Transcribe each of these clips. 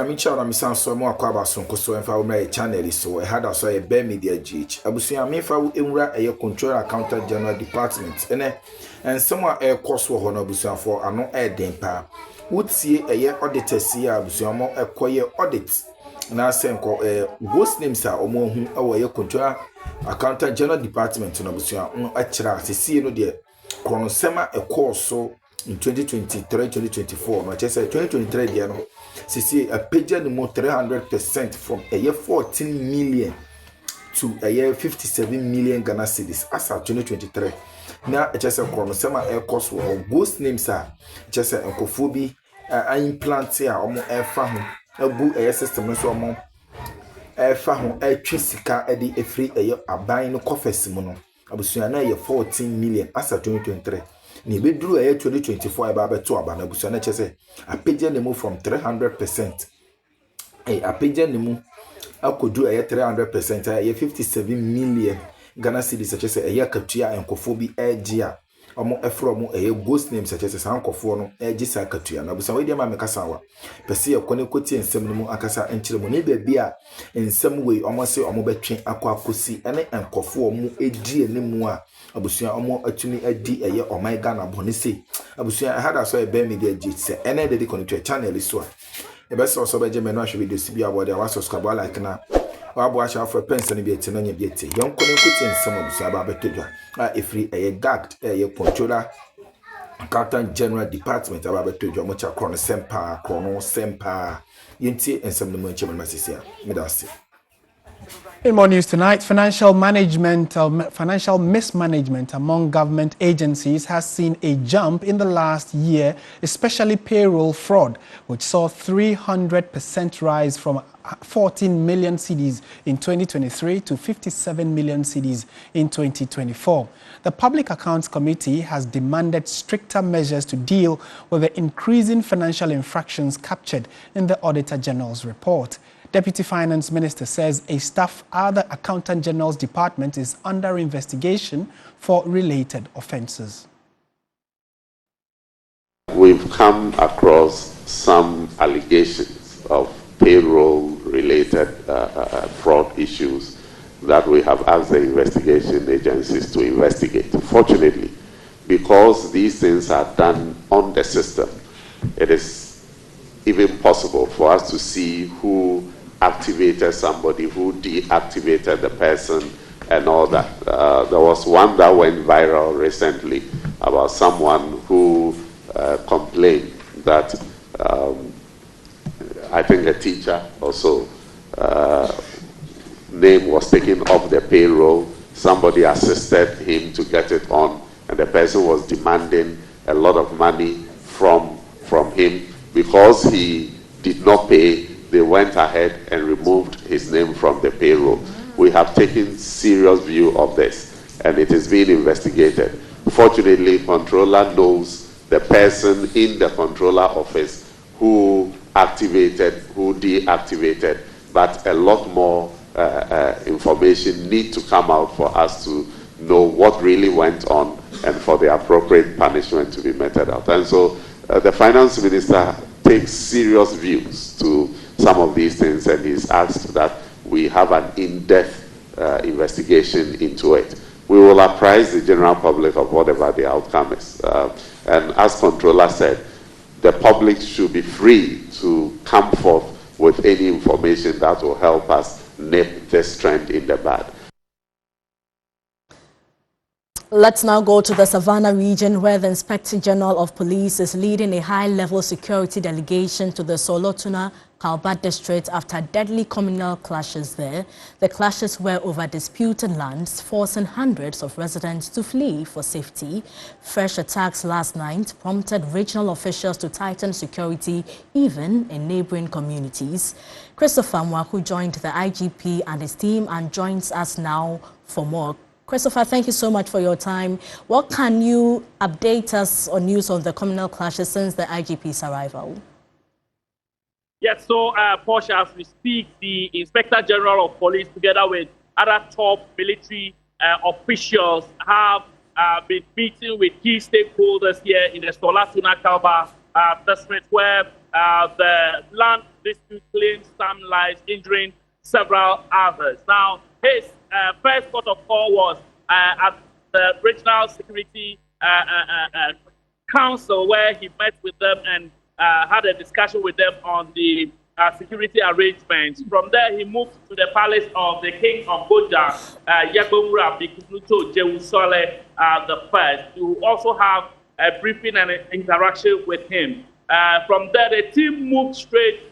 mi chawo mi san so mo akwa ba so nkoso enfa wo na channel so e hada so e be media gh abusua mi fa wo enwura e control accountant general department ene ensem a e koso ho na abusua for ano e den pa wutie e auditors ya abusua mo e koye audit na senko ghost names a omo hu e wo ye control accountant general department na abusua a kira sisi no de kronsema e koso in 2023-2024, no, just 2023 year no. See a page more 300% from a year 14 million to a year 57 million Ghana cedis as of 2023. Now just a chronosema air cost or ghost names are just a encophobia implant here or more air fahum a boo air system so more air fahum air trisika eddy a free a year a buying coffee simono. Abusuana year 14 million as of 2023. Ni bedru a 2024 eba beto aba na busuana chese apagya nemu from 300%. Apagya nemu akodu a 300% a 57 million Ghana cedis chese a katua enkofo bi egia omo efro mo ghost names chese san nkofo no egi sa katua na busuana we dia ma mekasa wa pese ye kone koti ensem no mu akasa enkyere mo ne baabi a ensem we omo se omo betwe akosi ene enkofo omo edi enemu a abusua omo atumi adi eye omega na bonese abusua hada so e be media jitse ene de connect channel so a e be so beje menu ahwe video sibi abo de wa subscribe like na wa bo acha for pense ne bi eti na nya bi eti yon kono kuti ensem abusua ba betodwa a efri eye gagged eye controller accountant general department aba betodwa mo cha krono sempa yenti ensem no mo nche mo masisia me da se. In more news tonight, financial mismanagement among government agencies has seen a jump in the last year, especially payroll fraud, which saw 300% rise from 14 million cedis in 2023 to 57 million cedis in 2024. The Public Accounts Committee has demanded stricter measures to deal with the increasing financial infractions captured in the Auditor General's report. Deputy Finance Minister says a staff at the Accountant General's department is under investigation for related offences. We've come across some allegations of payroll-related fraud issues that we have asked the investigation agencies to investigate. Fortunately, because these things are done on the system, it is even possible for us to see who activated somebody, who deactivated the person, and all that. There was one that went viral recently about someone who complained that I think a teacher also name was taken off the payroll. Somebody assisted him to get it on, and the person was demanding a lot of money from him because he did not pay. They went ahead and removed his name from the payroll. We have taken serious view of this, and it is being investigated. Fortunately, controller knows the person in the controller office who activated, who deactivated, but a lot more information need to come out for us to know what really went on and for the appropriate punishment to be meted out. And so the finance minister takes serious views to some of these things, and he's asked that we have an in-depth investigation into it. We will apprise the general public of whatever the outcome is. And as Controller said, the public should be free to come forth with any information that will help us nip this trend in the bud. Let's now go to the Savannah region, where the Inspector General of Police is leading a high-level security delegation to the Solotuna Kalba district after deadly communal clashes there. The clashes were over disputed lands, forcing hundreds of residents to flee for safety. Fresh attacks last night prompted regional officials to tighten security even in neighboring communities. Christopher Mwaku joined the IGP and his team and joins us now for more. Christopher, thank you so much for your time. What can you update us on news on the communal clashes since the IGP's arrival? Yes, so Portia, as we speak, the Inspector General of Police, together with other top military officials, have been meeting with key stakeholders here in the Solatuna Kalba district, where the land dispute claimed some lives, injuring several others. Now, his first port of call was at the Regional Security Council, where he met with them and had a discussion with them on the security arrangements. From there, he moved to the palace of the King of Boja, Yagomura Bikunuto Jewusole the first, to also have a briefing and an interaction with him. From there, the team moved straight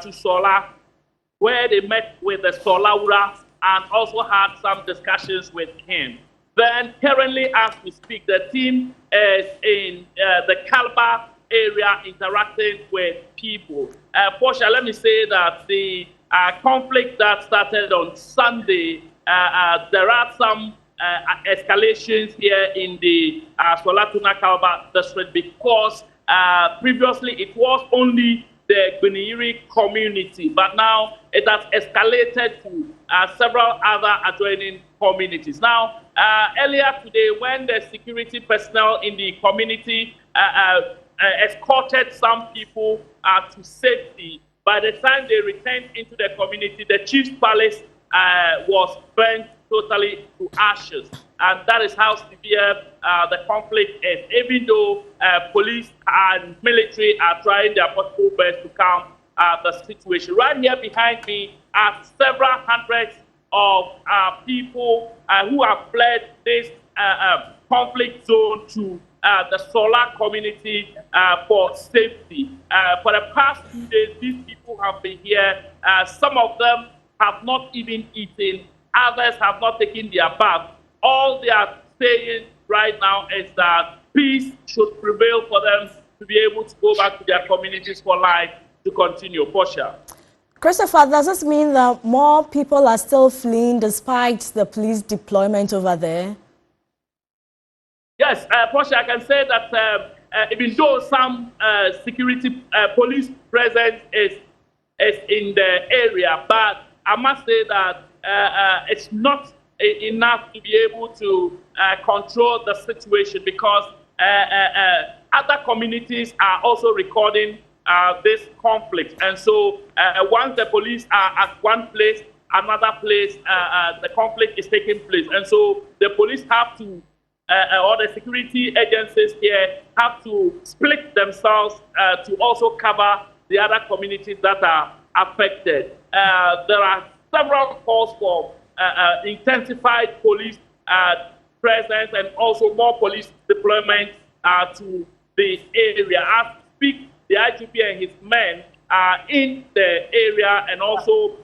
to Sola, where they met with the Solawura and also had some discussions with him. Then, currently, as we speak, the team is in the Kalba area interacting with people. Portia, let me say that the conflict that started on Sunday, there are some escalations here in the Solatuna Kalba district because previously it was only the Gweniri community, but now it has escalated to several other adjoining communities. Now, earlier today, when the security personnel in the community escorted some people to safety, by the time they returned into the community, the chief's palace was burnt totally to ashes. And that is how severe the conflict is. Even though police and military are trying their possible best to calm the situation. Right here behind me are several hundreds of people who have fled this conflict zone to the Solar community for safety. For the past 2 days, these people have been here. Some of them have not even eaten. Others have not taken their bath. All they are saying right now is that peace should prevail for them to be able to go back to their communities for life to continue. Portia. Christopher, does this mean that more people are still fleeing despite the police deployment over there? Yes, Portia, I can say that even though some security police presence is in the area, but I must say that it's not enough to be able to control the situation because other communities are also recording this conflict. And so once the police are at one place, another place, the conflict is taking place. And so the police have to, or the security agencies here, have to split themselves to also cover the other communities that are affected. There are several calls for intensified police presence and also more police deployment to the area. As we speak, the IGP and his men are in the area and also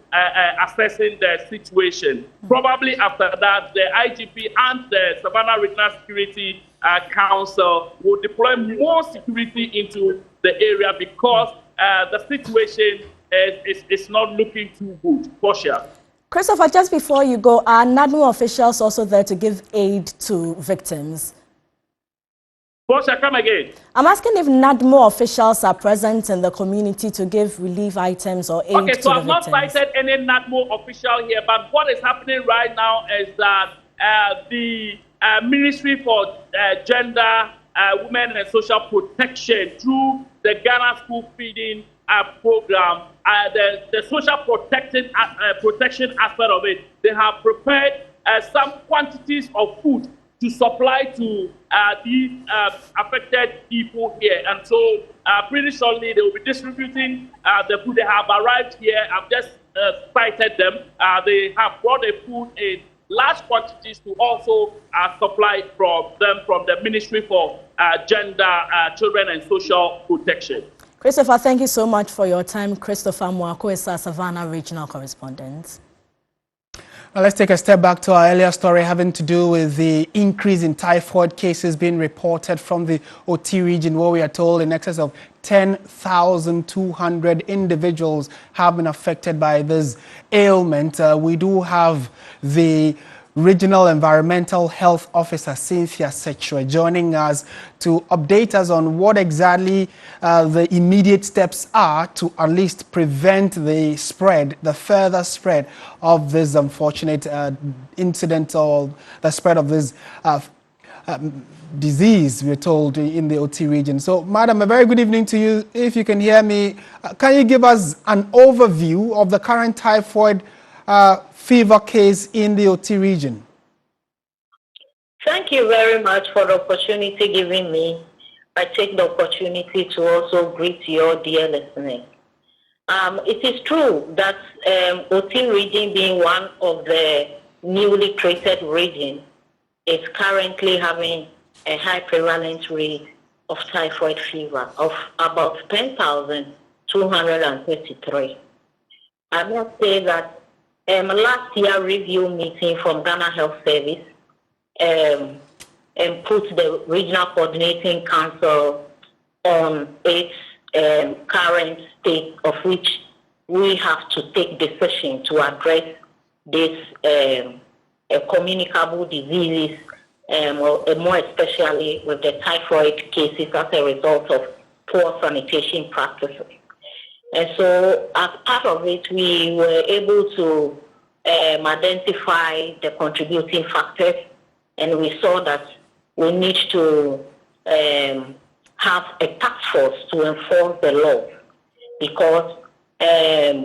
assessing the situation. Probably after that, the IGP and the Savannah Regional Security Council will deploy more security into the area because the situation is not looking too good. Portia. Christopher, just before you go, are NADMO officials also there to give aid to victims? Portia, come again. I'm asking if NADMO officials are present in the community to give relief items or aid to the victims. Okay, so I've not cited any NADMO official here, but what is happening right now is that the Ministry for Gender, Women and Social Protection through the Ghana School Feeding program, the social protection aspect of it, they have prepared some quantities of food to supply to these affected people here. And so pretty shortly they will be distributing the food. They have arrived here. I've just cited them. They have brought the food in large quantities to also supply from the Ministry for Gender, Children and Social Protection. Christopher, thank you so much for your time. Christopher Mwako is our Savannah Regional Correspondent. Now let's take a step back to our earlier story having to do with the increase in typhoid cases being reported from the OT region, where we are told in excess of 10,200 individuals have been affected by this ailment. We do have the Regional Environmental Health Officer Cynthia Sechwe joining us to update us on what exactly the immediate steps are to at least prevent the further spread of this unfortunate incident or the spread of this disease, we're told, in the OT region. So, Madam, a very good evening to you. If you can hear me, can you give us an overview of the current typhoid fever case in the OT region? Thank you very much for the opportunity given me. I take the opportunity to also greet your dear listeners. It is true that OT region, being one of the newly created regions, is currently having a high prevalence rate of typhoid fever of about 10,233. I must say that last year review meeting from Ghana Health Service and put the Regional Coordinating Council on its current state of which we have to take decision to address this communicable diseases, more especially with the typhoid cases as a result of poor sanitation practices. And so as part of it, we were able to identify the contributing factors, and we saw that we need to have a task force to enforce the law, because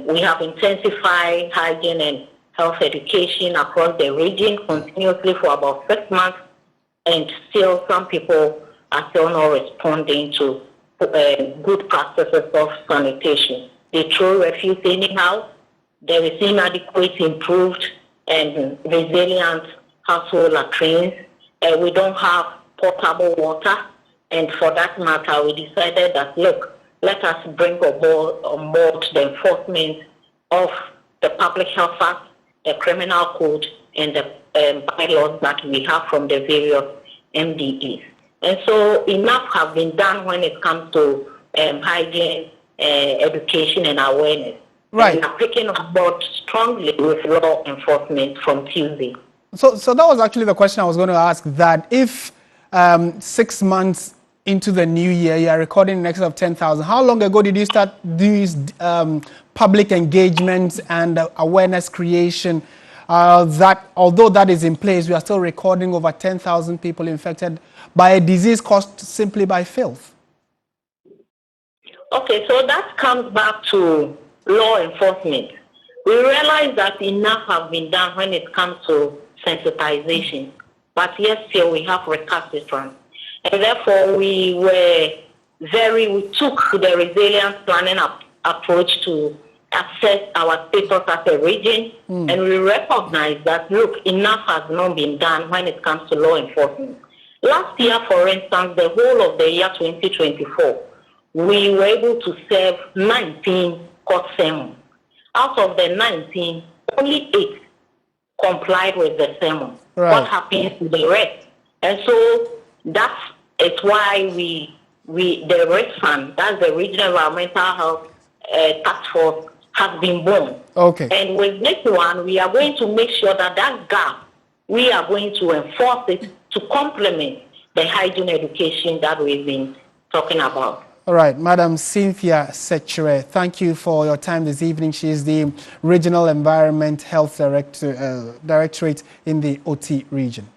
we have intensified hygiene and health education across the region continuously for about 6 months, and still some people are still not responding to good practices of sanitation. They throw refuse anyhow. There is inadequate, improved, and resilient household latrines. We don't have potable water, and for that matter, we decided that, look, let us bring on board the enforcement of the Public Health Act, the Criminal Code, and the bylaws that we have from the various MDEs. And so enough has been done when it comes to hygiene, education, and awareness. Right. And we are picking on board strongly with law enforcement from Tuesday. So that was actually the question I was going to ask, that if 6 months into the new year, you are recording in excess of 10,000, how long ago did you start these public engagements and awareness creation? That although that is in place, we are still recording over 10,000 people infected by a disease caused simply by filth. Okay, so that comes back to law enforcement. We realize that enough has been done when it comes to sensitization, but yet still we have recalcitrance. And therefore we took the resilience planning approach to assess our status as a region, and we recognize that, look, enough has not been done when it comes to law enforcement. Last year, for instance, the whole of the year 2024, we were able to serve 19 court sermons. Out of the 19, only 8 complied with the sermon. Right. What happens to the rest? And so that is why the REST Fund, that's the Regional Environmental Health Task Force, has been born. Okay. And with this one, we are going to make sure that that gap, we are going to enforce it to complement the hygiene education that we've been talking about. All right, Madam Cynthia Sechere, thank you for your time this evening. She is the Regional Environment Health Directorate in the OT region.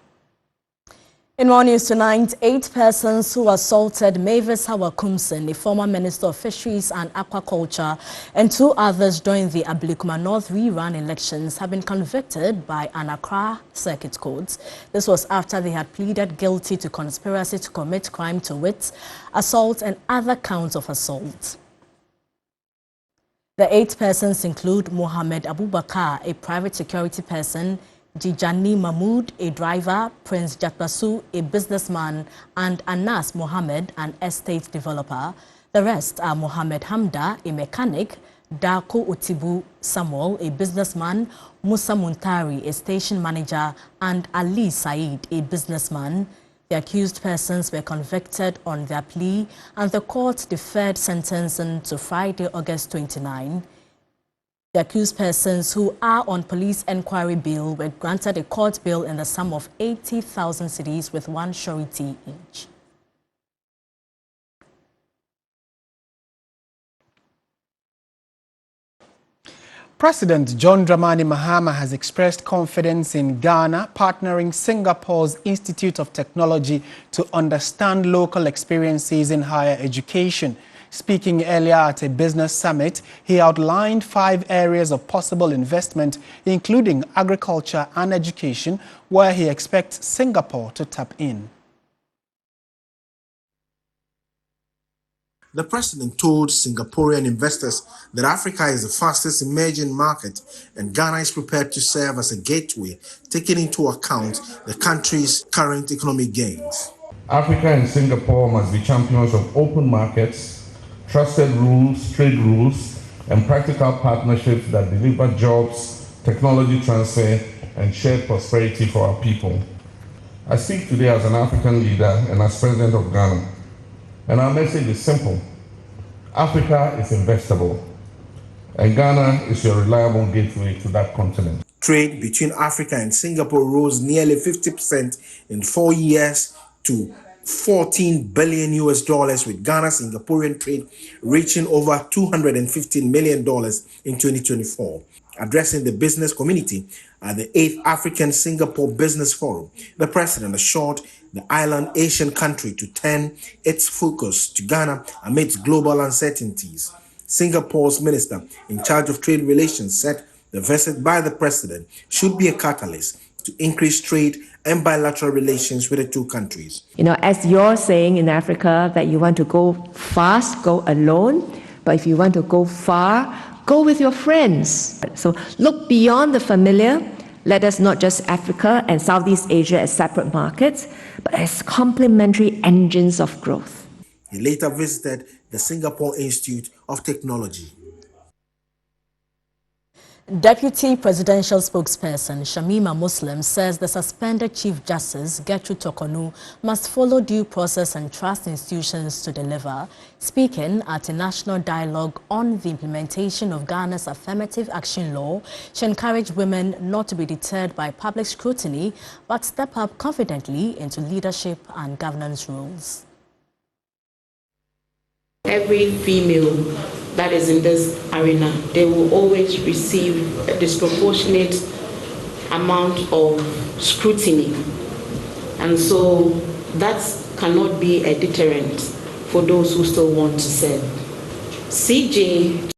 In more news tonight, 8 persons who assaulted Mavis Hawakumsen, the former Minister of Fisheries and Aquaculture, and 2 others during the Ablekuma North rerun elections have been convicted by an Accra Circuit Court. This was after they had pleaded guilty to conspiracy to commit crime, to wit, assault and other counts of assault. The 8 persons include Mohammed Abubakar, a private security person, Jijani Mahmood, a driver, Prince Jatbasu, a businessman, and Anas Mohammed, an estate developer. The rest are Mohammed Hamda, a mechanic, Dako Otibu Samuel, a businessman, Musa Muntari, a station manager, and Ali Said, a businessman. The accused persons were convicted on their plea, and the court deferred sentencing to Friday, August 29. The accused persons, who are on police enquiry bail, were granted a court bail in the sum of 80,000 cedis with 1 surety each. President John Dramani Mahama has expressed confidence in Ghana partnering Singapore's Institute of Technology to understand local experiences in higher education. Speaking earlier at a business summit, he outlined 5 areas of possible investment, including agriculture and education, where he expects Singapore to tap in. The president told Singaporean investors that Africa is the fastest emerging market and Ghana is prepared to serve as a gateway, taking into account the country's current economic gains. Africa and Singapore must be champions of open markets, trusted rules, trade rules, and practical partnerships that deliver jobs, technology transfer, and shared prosperity for our people. I speak today as an African leader and as president of Ghana. And our message is simple. Africa is investable, and Ghana is your reliable gateway to that continent. Trade between Africa and Singapore rose nearly 50% in 4 years to $14 billion, with Ghana-Singaporean trade reaching over $215 million in 2024. Addressing the business community at the 8th African-Singapore Business Forum, the president assured the island Asian country to turn its focus to Ghana amidst global uncertainties. Singapore's minister in charge of trade relations said the visit by the president should be a catalyst to increase trade and bilateral relations with the two countries. You know, as you're saying in Africa that you want to go fast, go alone, but if you want to go far, go with your friends. So look beyond the familiar. Let us not just Africa and Southeast Asia as separate markets, but as complementary engines of growth. He later visited the Singapore Institute of Technology. Deputy Presidential Spokesperson Shamima Muslim says the suspended Chief Justice Gertrude Tokonu must follow due process and trust institutions to deliver. Speaking at a national dialogue on the implementation of Ghana's affirmative action law, she encouraged women not to be deterred by public scrutiny, but step up confidently into leadership and governance roles. Every female that is in this arena, they will always receive a disproportionate amount of scrutiny. And so that cannot be a deterrent for those who still want to serve. CJ